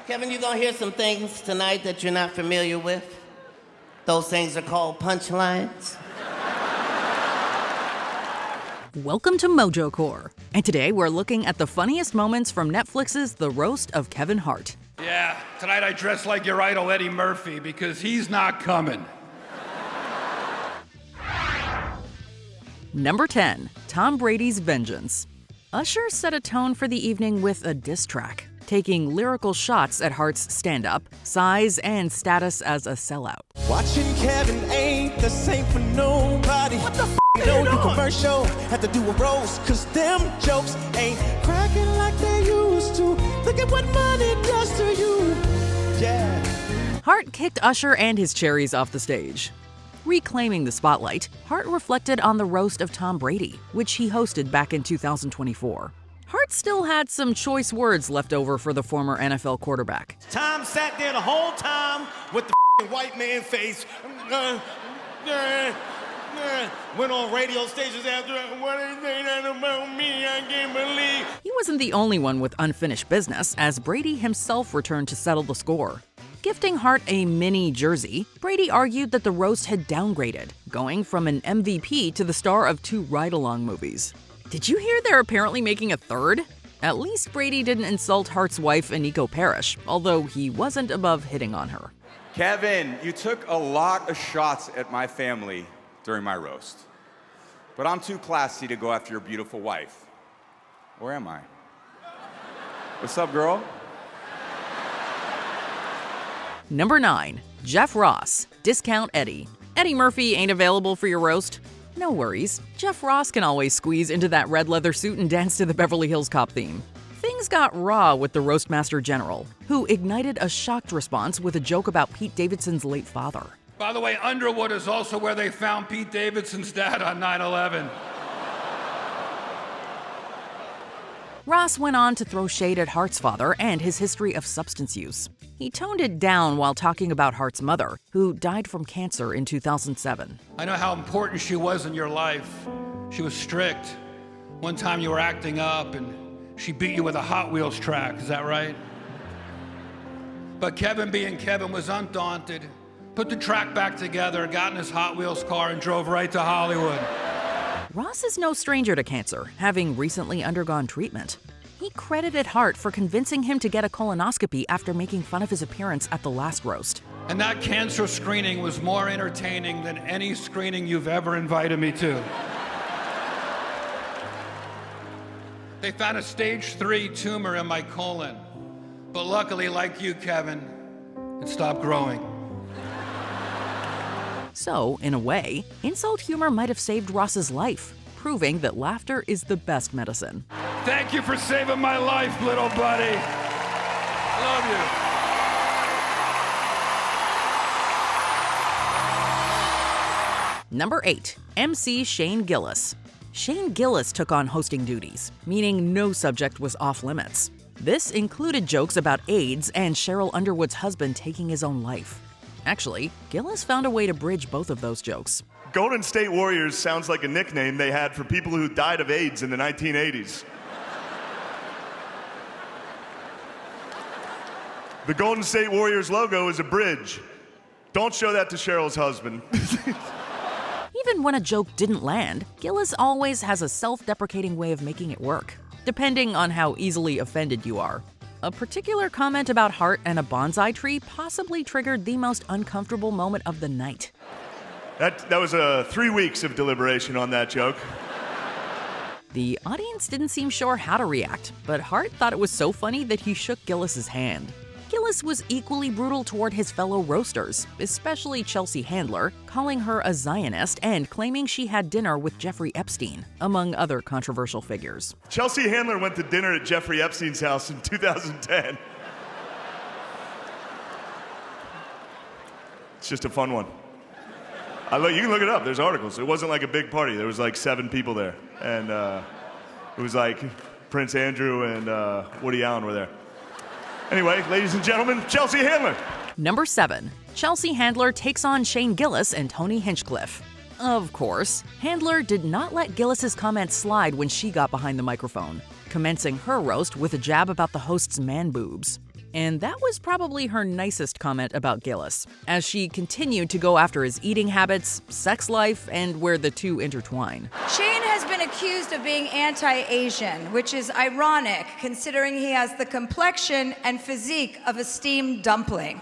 Kevin, you're gonna hear some things tonight that you're not familiar with. Those things are called punchlines. Welcome to Mojo Core, and today we're looking at the funniest moments from Netflix's The Roast of Kevin Hart. Yeah, tonight I dress like your idol Eddie Murphy because he's not coming. Number 10. Tom Brady's Vengeance. Usher set a tone for the evening with a diss track, taking lyrical shots at Hart's stand-up, size, and status as a sellout. Watching Kevin ain't the same for nobody. What the f*** you know, you commercial, had to do a roast, cause them jokes ain't cracking like they used to. Look at what money does to you, yeah. Hart kicked Usher and his cherries off the stage. Reclaiming the spotlight, Hart reflected on the roast of Tom Brady, which he hosted back in 2024. Hart still had some choice words left over for the former NFL quarterback. Tom sat there the whole time with the white man face. Went on radio stations after, what is that about me? I can't believe. He wasn't the only one with unfinished business, as Brady himself returned to settle the score. Gifting Hart a mini jersey, Brady argued that the roast had downgraded, going from an MVP to the star of 2 ride-along movies. Did you hear they're apparently making a third? At least Brady didn't insult Hart's wife, Aniko Parrish, although he wasn't above hitting on her. Kevin, you took a lot of shots at my family during my roast. But I'm too classy to go after your beautiful wife. Where am I? What's up, girl? Number 9. Jeff Ross, Discount Eddie. Eddie Murphy ain't available for your roast? No worries, Jeff Ross can always squeeze into that red leather suit and dance to the Beverly Hills Cop theme. Things got raw with the Roastmaster General, who ignited a shocked response with a joke about Pete Davidson's late father. By the way, Underwood is also where they found Pete Davidson's dad on 9/11. Ross went on to throw shade at Hart's father and his history of substance use. He toned it down while talking about Hart's mother, who died from cancer in 2007. I know how important she was in your life. She was strict. One time you were acting up and she beat you with a Hot Wheels track, is that right? But Kevin, being Kevin, was undaunted, put the track back together, got in his Hot Wheels car and drove right to Hollywood. Ross is no stranger to cancer, having recently undergone treatment. He credited Hart for convincing him to get a colonoscopy after making fun of his appearance at the last roast. And that cancer screening was more entertaining than any screening you've ever invited me to. They found a stage 3 tumor in my colon. But luckily, like you, Kevin, it stopped growing. So, in a way, insult humor might have saved Ross's life, proving that laughter is the best medicine. Thank you for saving my life, little buddy. Love you. Number 8. MC Shane Gillis. Shane Gillis took on hosting duties, meaning no subject was off limits. This included jokes about AIDS and Cheryl Underwood's husband taking his own life. Actually, Gillis found a way to bridge both of those jokes. Golden State Warriors sounds like a nickname they had for people who died of AIDS in the 1980s. The Golden State Warriors logo is a bridge. Don't show that to Cheryl's husband. Even when a joke didn't land, Gillis always has a self-deprecating way of making it work, depending on how easily offended you are. A particular comment about Hart and a bonsai tree possibly triggered the most uncomfortable moment of the night. That was 3 weeks of deliberation on that joke. The audience didn't seem sure how to react, but Hart thought it was so funny that he shook Gillis's hand. Gillis was equally brutal toward his fellow roasters, especially Chelsea Handler, calling her a Zionist and claiming she had dinner with Jeffrey Epstein, among other controversial figures. Chelsea Handler went to dinner at Jeffrey Epstein's house in 2010. It's just a fun one. You can look it up. There's articles. It wasn't like a big party. There was like 7 people there. And it was like Prince Andrew and Woody Allen were there. Anyway, ladies and gentlemen, Chelsea Handler. Number 7. Chelsea Handler takes on Shane Gillis and Tony Hinchcliffe. Of course, Handler did not let Gillis's comments slide when she got behind the microphone, commencing her roast with a jab about the host's man boobs. And that was probably her nicest comment about Gillis, as she continued to go after his eating habits, sex life, and where the two intertwine. Shane has been accused of being anti-Asian, which is ironic considering he has the complexion and physique of a steamed dumpling.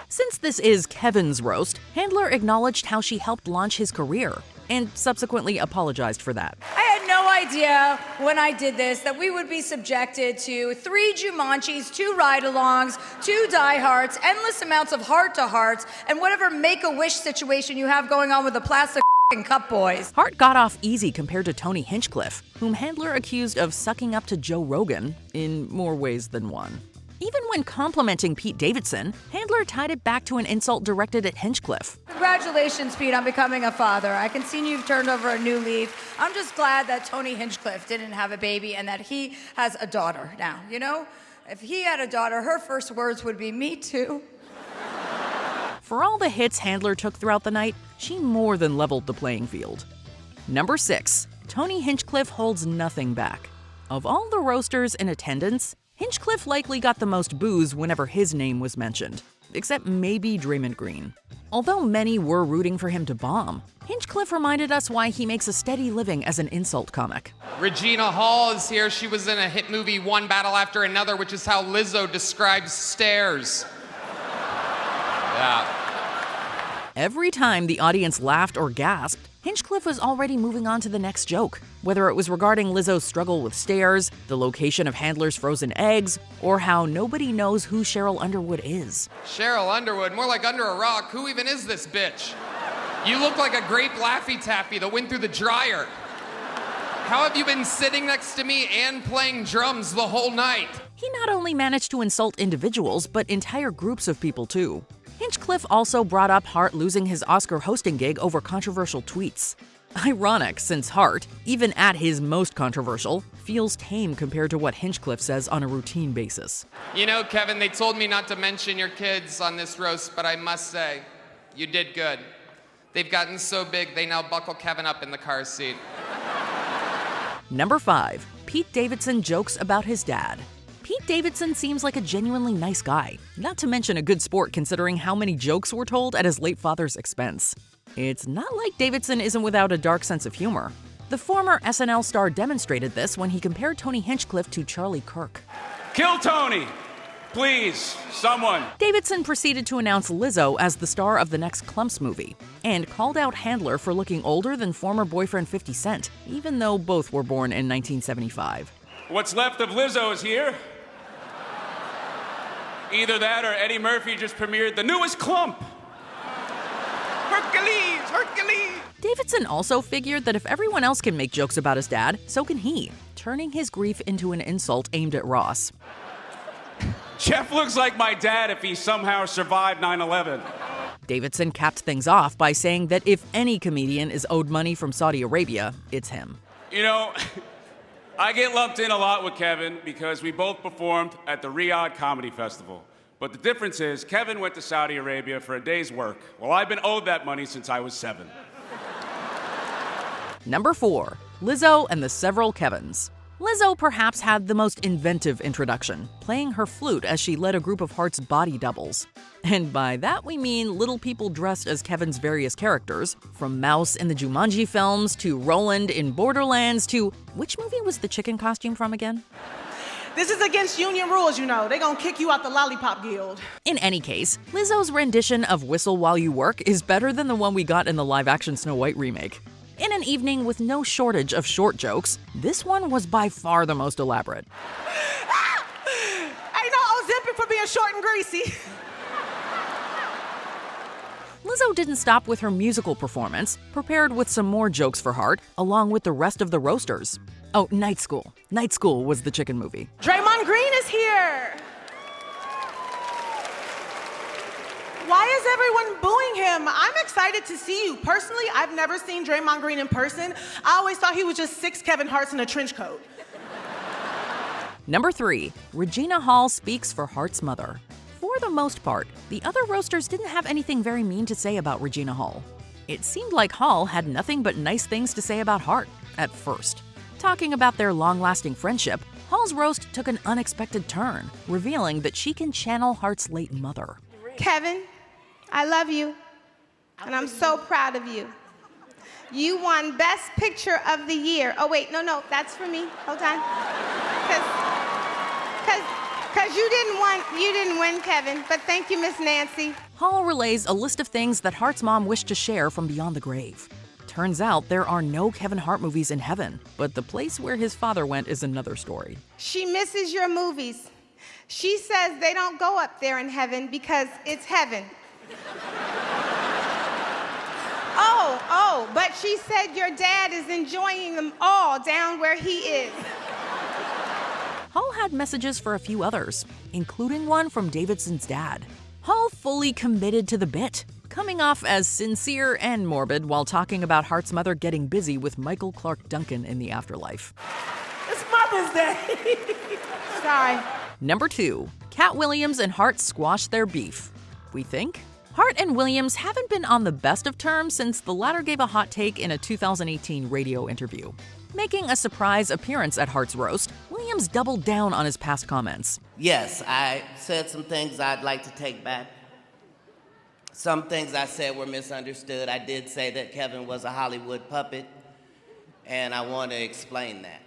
Since this is Kevin's roast, Handler acknowledged how she helped launch his career, and subsequently apologized for that. I had no idea when I did this that we would be subjected to 3 Jumanjis, 2 ride-alongs, 2 diehards, endless amounts of heart-to-hearts, and whatever make-a-wish situation you have going on with the plastic cup boys. Hart got off easy compared to Tony Hinchcliffe, whom Handler accused of sucking up to Joe Rogan in more ways than one. Even when complimenting Pete Davidson, Handler tied it back to an insult directed at Hinchcliffe. Congratulations, Pete, on becoming a father. I can see you've turned over a new leaf. I'm just glad that Tony Hinchcliffe didn't have a baby and that he has a daughter now. You know, if he had a daughter, her first words would be, "Me too." For all the hits Handler took throughout the night, she more than leveled the playing field. Number 6. Tony Hinchcliffe holds nothing back. Of all the roasters in attendance, Hinchcliffe likely got the most boos whenever his name was mentioned, except maybe Draymond Green. Although many were rooting for him to bomb, Hinchcliffe reminded us why he makes a steady living as an insult comic. Regina Hall is here. She was in a hit movie, One Battle After Another, which is how Lizzo describes stairs. Yeah. Every time the audience laughed or gasped, Hinchcliffe was already moving on to the next joke, whether it was regarding Lizzo's struggle with stairs, the location of Handler's frozen eggs, or how nobody knows who Cheryl Underwood is. Cheryl Underwood, more like under a rock. Who even is this bitch? You look like a grape Laffy Taffy that went through the dryer. How have you been sitting next to me and playing drums the whole night? He not only managed to insult individuals, but entire groups of people too. Hinchcliffe also brought up Hart losing his Oscar hosting gig over controversial tweets. Ironic, since Hart, even at his most controversial, feels tame compared to what Hinchcliffe says on a routine basis. You know, Kevin, they told me not to mention your kids on this roast, but I must say, you did good. They've gotten so big, they now buckle Kevin up in the car seat. Number 5. Pete Davidson jokes about his dad. Pete Davidson seems like a genuinely nice guy, not to mention a good sport considering how many jokes were told at his late father's expense. It's not like Davidson isn't without a dark sense of humor. The former SNL star demonstrated this when he compared Tony Hinchcliffe to Charlie Kirk. Kill Tony! Please, someone! Davidson proceeded to announce Lizzo as the star of the next Clumps movie, and called out Handler for looking older than former boyfriend 50 Cent, even though both were born in 1975. What's left of Lizzo is here. Either that or Eddie Murphy just premiered the newest Clump. Hercules! Hercules! Davidson also figured that if everyone else can make jokes about his dad, so can he, turning his grief into an insult aimed at Ross. Jeff looks like my dad if he somehow survived 9/11. Davidson capped things off by saying that if any comedian is owed money from Saudi Arabia, it's him. You know, I get lumped in a lot with Kevin because we both performed at the Riyadh Comedy Festival. But the difference is Kevin went to Saudi Arabia for a day's work, while I've been owed that money since I was 7. Number 4. Lizzo and the Several Kevins. Lizzo perhaps had the most inventive introduction, playing her flute as she led a group of Hart's body doubles. And by that we mean little people dressed as Kevin's various characters, from Mouse in the Jumanji films, to Roland in Borderlands, to which movie was the chicken costume from again? This is against union rules, you know. They gonna kick you out the Lollipop Guild. In any case, Lizzo's rendition of Whistle While You Work is better than the one we got in the live-action Snow White remake. In an evening with no shortage of short jokes, this one was by far the most elaborate. Ain't no Ozempic for being short and greasy. Lizzo didn't stop with her musical performance, prepared with some more jokes for Hart, along with the rest of the roasters. Oh, Night School. Night School was the chicken movie. Draymond Green is here. Why is everyone booing him? I'm excited to see you. Personally, I've never seen Draymond Green in person. I always thought he was just 6 Kevin Harts in a trench coat. Number 3. Regina Hall speaks for Hart's mother. For the most part, the other roasters didn't have anything very mean to say about Regina Hall. It seemed like Hall had nothing but nice things to say about Hart, at first. Talking about their long-lasting friendship, Hall's roast took an unexpected turn, revealing that she can channel Hart's late mother. Kevin, I love you, and I'm so proud of you. You won Best Picture of the Year. Oh, wait, no, that's for me. Hold on. Because you didn't win, Kevin, but thank you, Miss Nancy. Hall relays a list of things that Hart's mom wished to share from beyond the grave. Turns out there are no Kevin Hart movies in heaven, but the place where his father went is another story. She misses your movies. She says they don't go up there in heaven because it's heaven. But she said your dad is enjoying them all down where he is. Hall had messages for a few others, including one from Davidson's dad. Hall fully committed to the bit, coming off as sincere and morbid while talking about Hart's mother getting busy with Michael Clark Duncan in the afterlife. It's Mother's Day. Sorry. Number 2, Katt Williams and Hart squashed their beef. We think? Hart and Williams haven't been on the best of terms since the latter gave a hot take in a 2018 radio interview. Making a surprise appearance at Hart's roast, Williams doubled down on his past comments. Yes, I said some things I'd like to take back. Some things I said were misunderstood. I did say that Kevin was a Hollywood puppet, and I want to explain that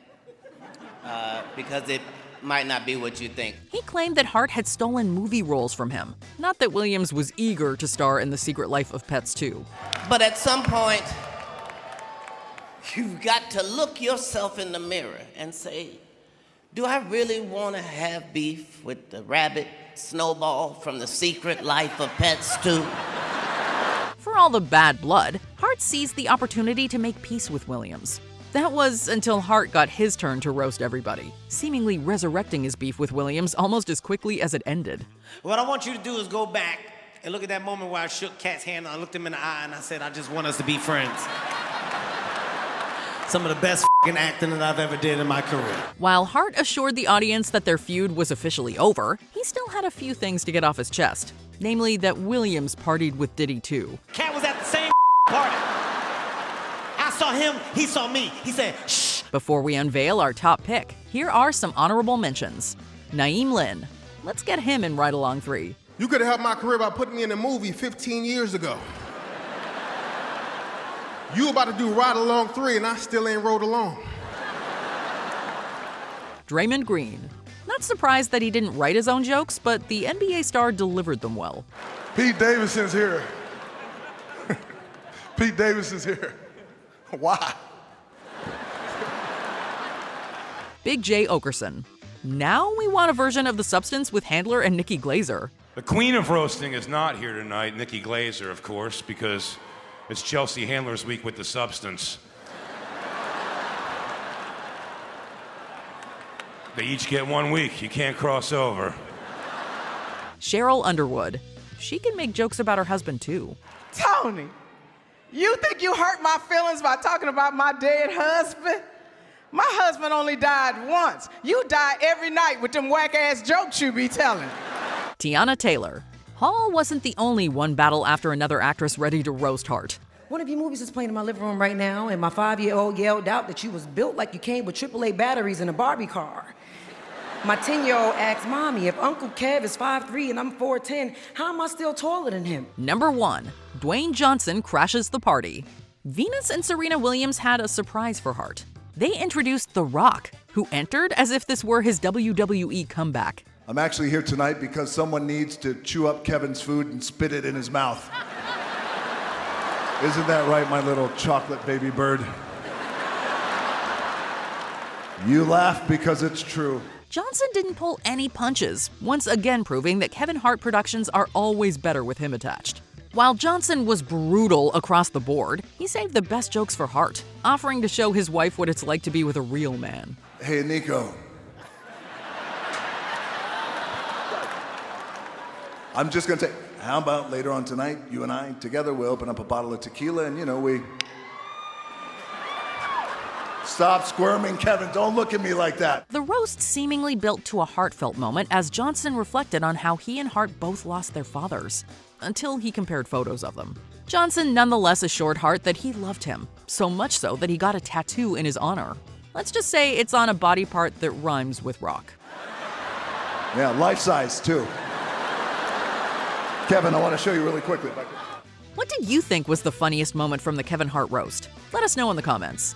because it might not be what you think. He claimed that Hart had stolen movie roles from him, not that Williams was eager to star in The Secret Life of Pets 2. But at some point, you've got to look yourself in the mirror and say, do I really want to have beef with the rabbit Snowball from The Secret Life of Pets 2? For all the bad blood, Hart seized the opportunity to make peace with Williams. That was until Hart got his turn to roast everybody, seemingly resurrecting his beef with Williams almost as quickly as it ended. What I want you to do is go back and look at that moment where I shook Katt's hand and I looked him in the eye and I said, I just want us to be friends. Some of the best acting that I've ever did in my career. While Hart assured the audience that their feud was officially over, he still had a few things to get off his chest. Namely that Williams partied with Diddy too. Katt was at the same party. I saw him, he saw me. He said, shh. Before we unveil our top pick, here are some honorable mentions. Naeem Lynn. Let's get him in Ride Along 3. You could have helped my career by putting me in a movie 15 years ago. You about to do Ride Along 3 and I still ain't rode along. Draymond Green. Not surprised that he didn't write his own jokes, but the NBA star delivered them well. Pete Davidson's here. Pete Davidson's here. Why? Big J. Okerson. Now we want a version of The Substance with Handler and Nikki Glazer. The queen of roasting is not here tonight, Nikki Glazer, of course, because it's Chelsea Handler's week with The Substance. They each get 1 week. You can't cross over. Cheryl Underwood. She can make jokes about her husband, too. Tony, you think you hurt my feelings by talking about my dead husband? My husband only died once. You die every night with them whack-ass jokes you be telling. Tiana Taylor. Hall wasn't the only one battle after another actress ready to roast Hart. One of your movies is playing in my living room right now, and my 5-year-old yelled out that you was built like you came with AAA batteries in a Barbie car. My 10-year-old asked Mommy, if Uncle Kev is 5'3" and I'm 4'10", how am I still taller than him? Number 1, Dwayne Johnson crashes the party. Venus and Serena Williams had a surprise for Hart. They introduced The Rock, who entered as if this were his WWE comeback. I'm actually here tonight because someone needs to chew up Kevin's food and spit it in his mouth. Isn't that right, my little chocolate baby bird? You laugh because it's true. Johnson didn't pull any punches, once again proving that Kevin Hart productions are always better with him attached. While Johnson was brutal across the board, he saved the best jokes for Hart, offering to show his wife what it's like to be with a real man. Hey, Nico. I'm just gonna say, how about later on tonight, you and I, together, we'll open up a bottle of tequila and, we... Stop squirming, Kevin. Don't look at me like that. The roast seemingly built to a heartfelt moment as Johnson reflected on how he and Hart both lost their fathers, until he compared photos of them. Johnson nonetheless assured Hart that he loved him, so much so that he got a tattoo in his honor. Let's just say it's on a body part that rhymes with rock. Yeah, life size, too. Kevin, I want to show you really quickly. What did you think was the funniest moment from the Kevin Hart roast? Let us know in the comments.